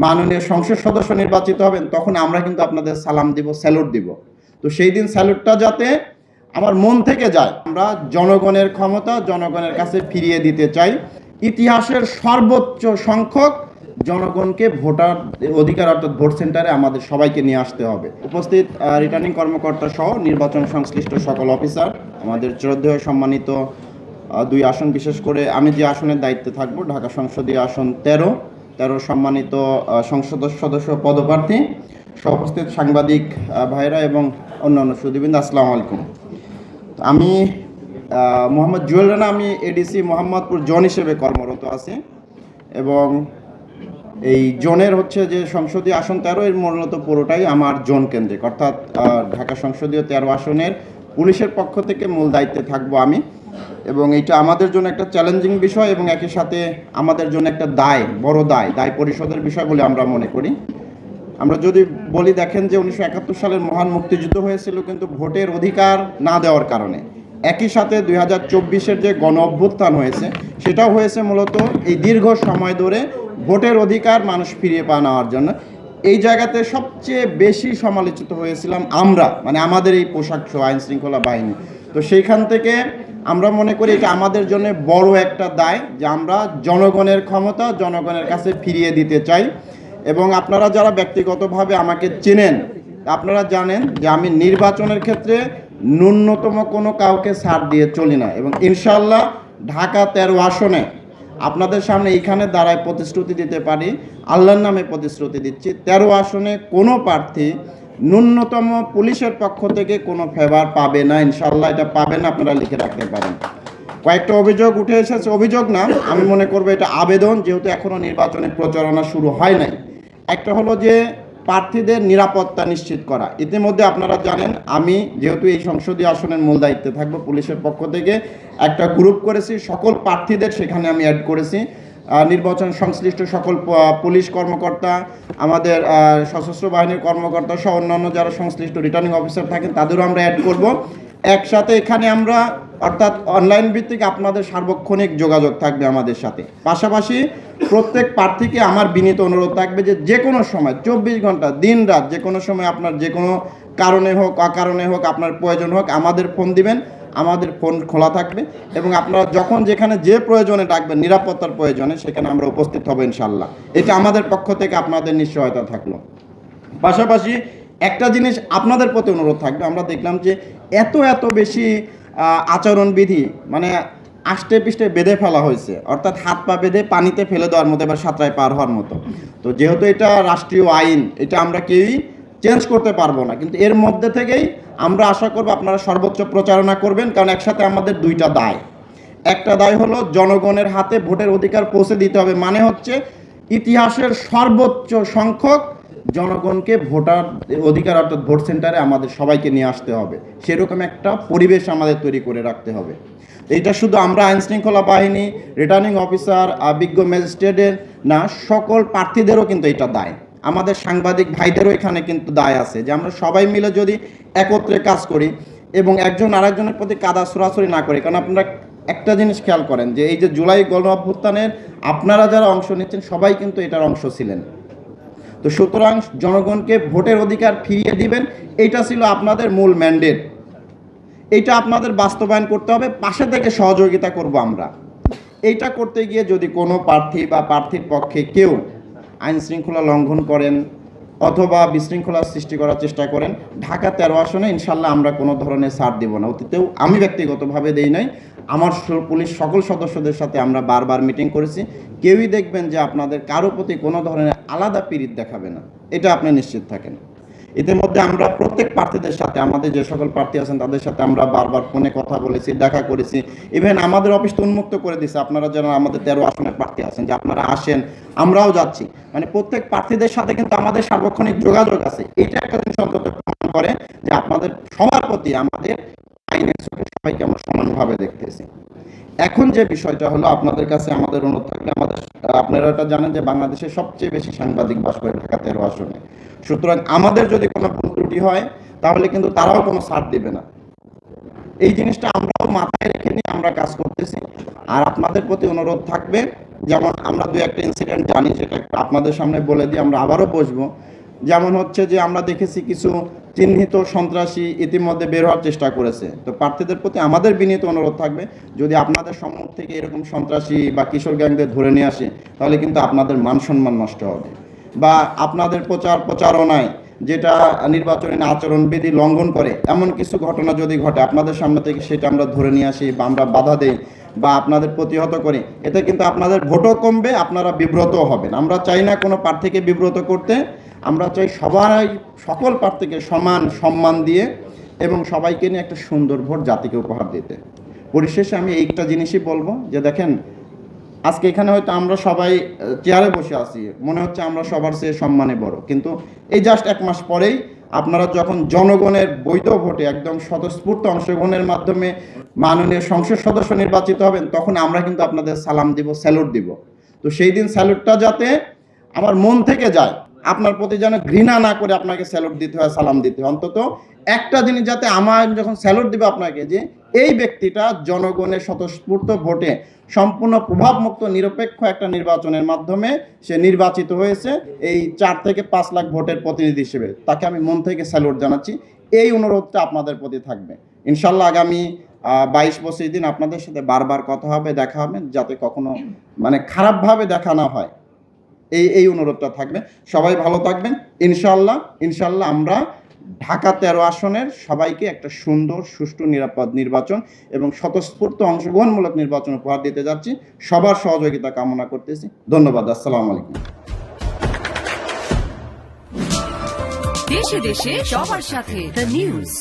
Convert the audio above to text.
মাননীয় সংসদ সদস্য নির্বাচিত হবেন, তখন আমরা কিন্তু আপনাদের সালাম দিব, স্যালুট দিব। তো সেই দিন স্যালুটটা যাতে আমার মন থেকে যায়। আমরা জনগণের ক্ষমতা জনগণের কাছে ফিরিয়ে দিতে চাই। ইতিহাসের সর্বোচ্চ সংখ্যক জনগণকে ভোটার অধিকার অর্থাৎ ভোট সেন্টারে আমাদের সবাইকে নিয়ে আসতে হবে। উপস্থিত রিটার্নিং কর্মকর্তা সহ নির্বাচন সংশ্লিষ্ট সকল অফিসার, আমাদের শ্রদ্ধেয় সম্মানিত দুই আসন, বিশেষ করে আমি যে আসনের দায়িত্বে থাকব, ঢাকা সংসদীয় আসন 13 সম্মানিত সংসদ সদস্য পদপ্রার্থী, উপস্থিত সাংবাদিক ভাইরা এবং অন্যান্য সুধীবৃন্দ, আসসালামু আলাইকুম। আমি মোহাম্মদ জুয়েল রানা, আমি এডিসি মোহাম্মদপুর জোন হিসেবে কর্মরত আছি এবং এই জোনের হচ্ছে যে সংসদীয় আসন 13 এর মূলত পুরোটাই আমার জোন কেন্দ্রিক, অর্থাৎ ঢাকা সংসদীয় 13 আসনের পুলিশের পক্ষ থেকে মূল দায়িত্বে থাকবো আমি। এবং এটা আমাদের জন্য একটা চ্যালেঞ্জিং বিষয় এবং একই সাথে আমাদের জন্য একটা বড় দায় পরিশোধের বিষয় বলে আমরা মনে করি। আমরা যদি বলি, দেখেন যে 1971 সালের মহান মুক্তিযুদ্ধ হয়েছিল কিন্তু ভোটের অধিকার না দেওয়ার কারণে। একই সাথে 2024-এর যে গণ অভ্যুত্থান হয়েছে, সেটাও হয়েছে মূলত এই দীর্ঘ সময় ধরে ভোটের অধিকার মানুষ ফিরিয়ে নেওয়ার জন্য। এই জায়গাতে সবচেয়ে বেশি সমালোচিত হয়েছিলাম আমরা, মানে আমাদের এই পোশাক আইন শৃঙ্খলা বাহিনী। তো সেইখান থেকে আমরা মনে করি এটা আমাদের জন্য বড় একটা দায় যে আমরা জনগণের ক্ষমতা জনগণের কাছে ফিরিয়ে দিতে চাই। এবং আপনারা যারা ব্যক্তিগতভাবে আমাকে চেনেন, আপনারা জানেন যে আমি নির্বাচনের ক্ষেত্রে ন্যূনতম কোনো কাউকে ছাড় দিয়ে চলি না। এবং ইনশাল্লাহ ঢাকা 13 আসনে আপনাদের সামনে এইখানে দাঁড়ায় প্রতিশ্রুতি দিতে পারি, আল্লাহর নামে প্রতিশ্রুতি দিচ্ছি, 13 আসনে কোনো প্রার্থী ন্যূনতম পুলিশের পক্ষ থেকে কোনো ফেভার পাবে না। ইনশাল্লাহ এটা পাবে না, আপনারা লিখে রাখতে পারেন। কয়েকটা অভিযোগ উঠে এসেছে, অভিযোগ না, আমি মনে করবো এটা আবেদন, যেহেতু এখনও নির্বাচনের প্রচারণা শুরু হয় নাই। একটা হলো যে প্রার্থীদের নিরাপত্তা নিশ্চিত করা। ইতিমধ্যে আপনারা জানেন আমি যেহেতু এই সংসদীয় আসনের মূল দায়িত্বে থাকবো, পুলিশের পক্ষ থেকে একটা গ্রুপ করেছি, সকল প্রার্থীদের সেখানে আমি অ্যাড করেছি। নির্বাচন সংশ্লিষ্ট সকল পুলিশ কর্মকর্তা, আমাদের সশস্ত্র বাহিনীর কর্মকর্তা সহ অন্যান্য যারা সংশ্লিষ্ট রিটার্নিং অফিসার থাকেন তাদেরও আমরা অ্যাড করব। একসাথে এখানে আমরা অর্থাৎ অনলাইন ভিত্তিক আপনাদের সার্বক্ষণিক যোগাযোগ থাকবে আমাদের সাথে। পাশাপাশি প্রত্যেক প্রার্থীকে আমার বিনীত অনুরোধ থাকবে যে যে কোনো সময় 24 ঘন্টা দিন রাত যে কোনো সময় আপনার যে কোনো কারণে হোক অকারণে হোক আপনার প্রয়োজন হোক আমাদের ফোন দিবেন, আমাদের ফোন খোলা থাকবে এবং আপনারা যখন যেখানে যে প্রয়োজনে ডাকবেন, নিরাপত্তার প্রয়োজনে, সেখানে আমরা উপস্থিত হব ইনশাল্লাহ। এটা আমাদের পক্ষ থেকে আপনাদের নিশ্চয়তা থাকলো। পাশাপাশি একটা জিনিস আপনাদের প্রতি অনুরোধ থাকবে, আমরা দেখলাম যে এত বেশি আচরণবিধি মানে আষ্টে পিষ্টে বেঁধে ফেলা হয়েছে, অর্থাৎ হাত পা বেঁধে পানিতে ফেলে দেওয়ার মতো, এবার সাঁতরায় পার হওয়ার মতো। তো যেহেতু এটা রাষ্ট্রীয় আইন, এটা আমরা কেউই চেঞ্জ করতে পারবো না, কিন্তু এর মধ্যে থেকেই আমরা আশা করব আপনারা সর্বোচ্চ প্রচারণা করবেন। কারণ একসাথে আমাদের দুইটা দায়। একটা দায় হলো জনগণের হাতে ভোটের অধিকার পৌঁছে দিতে হবে, মানে হচ্ছে ইতিহাসের সর্বোচ্চ সংখ্যক জনগণকে ভোটার অধিকার অর্থাৎ ভোট সেন্টারে আমাদের সবাইকে নিয়ে আসতে হবে। সেরকম একটা পরিবেশ আমাদের তৈরি করে রাখতে হবে। এটা শুধু আমরা আইন শৃঙ্খলা বাহিনী, রিটার্নিং অফিসার, বিজ্ঞ ম্যাজিস্ট্রেটের না, সকল প্রার্থীদেরও কিন্তু এটা দায়। আমাদের সাংবাদিক ভাইদেরও এখানে কিন্তু দায় আছে যে আমরা সবাই মিলে যদি একত্রে কাজ করি এবং একজন আরেকজনের প্রতি কাদা ছড়াছড়ি না করি। কারণ আপনারা একটা জিনিস খেয়াল করেন যে এই যে জুলাই গণ অভ্যুত্থানের আপনারা যারা অংশ নিচ্ছেন সবাই কিন্তু এটার অংশ ছিলেন। তো সুতরাং জনগণকে ভোটের অধিকার ফিরিয়ে দিবেন, এটা ছিল আপনাদের মূল ম্যান্ডেট। এইটা আপনাদের বাস্তবায়ন করতে হবে, পাশে থেকে সহযোগিতা করব আমরা। এইটা করতে গিয়ে যদি কোনো প্রার্থী বা প্রার্থীর পক্ষে কেউ আইন শৃঙ্খলা লঙ্ঘন করেন অথবা বিশৃঙ্খলার সৃষ্টি করার চেষ্টা করেন, ঢাকা 13 আসনে ইনশাল্লাহ আমরা কোনো ধরনের ছাড় দেব না। অতীতেও আমি ব্যক্তিগতভাবে দেই নাই, আমার পুলিশ সকল সদস্যদের সাথে আমরা বারবার মিটিং করেছি। কেউই দেখবেন যে আপনাদের কারো প্রতি কোনো ধরনের আলাদা পীড়িত দেখাবে না, এটা আপনি নিশ্চিত থাকেন। ইতিমধ্যে আমরা প্রত্যেক প্রার্থীদের সাথে, আমাদের যে সকল প্রার্থী আছেন তাদের সাথে আমরা বারবার ফোনে কথা বলেছি, দেখা করেছি। ইভেন আমাদের অফিস তো উন্মুক্ত করে দিয়েছে, আপনারা যারা আমাদের 13 আসনের প্রার্থী আছেন যে আপনারা আসেন, আমরাও যাচ্ছি। মানে প্রত্যেক প্রার্থীদের সাথে কিন্তু আমাদের সার্বক্ষণিক যোগাযোগ আছে। এটা একটা জিনিস অন্তত প্রমাণ করে যে আপনাদের সবার প্রতি আমাদের আইনের চোখে সবাইকে আমরা সমানভাবে দেখতেছি। এখন যে বিষয়টা হলো, আপনাদের কাছে আমাদের অনুরোধ থাকবে, আপনারা এটা জানেন যে বাংলাদেশের সবচেয়ে বেশি সাংবাদিক বাস করে ঢাকা 13 আসনে। সুতরাং আমাদের যদি কোনো ভুল ত্রুটি হয় তাহলে কিন্তু তারাও কোনো ছাড় দেবে না। এই জিনিসটা আমরাও মাথায় রেখে নিয়ে আমরা কাজ করতেছি। আর আপনাদের প্রতি অনুরোধ থাকবে যেমন আমরা দু একটা ইনসিডেন্ট জানি, সেটা একটু আপনাদের সামনে বলে দিই, আমরা আবারও বসবো। যেমন হচ্ছে যে আমরা দেখেছি কিছু চিহ্নিত সন্ত্রাসী ইতিমধ্যে বের হওয়ার চেষ্টা করেছে। তো প্রার্থীদের প্রতি আমাদের বিনীত অনুরোধ থাকবে, যদি আপনাদের সম্মুখ থেকে এরকম সন্ত্রাসী বা কিশোর গ্যাংদের ধরে নিয়ে আসে, তাহলে কিন্তু আপনাদের মান সম্মান নষ্ট হবে। বা আপনাদের প্রচারণায় যেটা নির্বাচনী আচরণবিধি লঙ্ঘন করে এমন কিছু ঘটনা যদি ঘটে আপনাদের সামনে থেকে, সেটা আমরা ধরে নিয়ে আসি বা আমরা বাধা দেই বা আপনাদের প্রতিহত করি, এতে কিন্তু আপনাদের ভোটও কমবে, আপনারা বিব্রতও হবেন। আমরা চাই না কোনো প্রার্থীকে বিব্রত করতে, আমরা চাই সবাই সকল প্রার্থীকে সমান সম্মান দিয়ে এবং সবাইকে নিয়ে একটা সুন্দর ভোট জাতিকে উপহার দিতে। পরিশেষে আমি এইটা জিনিসই বলবো যে দেখেন, আজকে এখানে হয়তো আমরা সবাই চেয়ারে বসে আছি, মনে হচ্ছে আমরা সবার চেয়ে সম্মানে বড়, কিন্তু এই জাস্ট 1 মাস পরেই আপনারা যখন জনগণের বৈধ ভোটে একদম স্বতঃস্ফূর্ত অংশগ্রহণের মাধ্যমে মাননীয় সংসদ সদস্য নির্বাচিত হবেন, তখন আমরা কিন্তু আপনাদের সালাম দিব, স্যালুট দিব। তো সেই দিন স্যালুটটা যাতে আমার মন থেকে যায়, আপনার প্রতি যেন ঘৃণা না করে আপনাকে স্যালুট দিতে হয়, সালাম দিতে হয়। অন্তত একটা জিনিস যাতে আমার যখন স্যালুট দিবে আপনাকে, যে এই ব্যক্তিটা জনগণের স্বতঃস্ফূর্ত ভোটে সম্পূর্ণ প্রভাবমুক্ত নিরপেক্ষ একটা নির্বাচনের মাধ্যমে সে নির্বাচিত হয়েছে, এই 4 থেকে 5 লাখ ভোটের প্রতিনিধি হিসেবে তাকে আমি মন থেকে স্যালুট জানাচ্ছি। এই অনুরোধটা আপনাদের প্রতি থাকবে। ইনশাল্লাহ আগামী 22-25 দিন আপনাদের সাথে বারবার কথা হবে, দেখা হবে, যাতে কখনো মানে খারাপভাবে দেখা না হয়, এই অনুরোধটা থাকবে। সবাই ভালো থাকবেন। ইনশাল্লাহ আমরা ঢাকা 13 আসনের সবাইকে একটা সুন্দর, সুষ্ঠু, নিরাপদ নির্বাচন এবং স্বতঃস্ফূর্ত অংশগ্রহণমূলক নির্বাচন উপহার দিতে যাচ্ছি। সবার সহযোগিতা কামনা করতেছি। ধন্যবাদ। আসসালামু আলাইকুম। দেশে দেশে সবার সাথে দ্য নিউজ।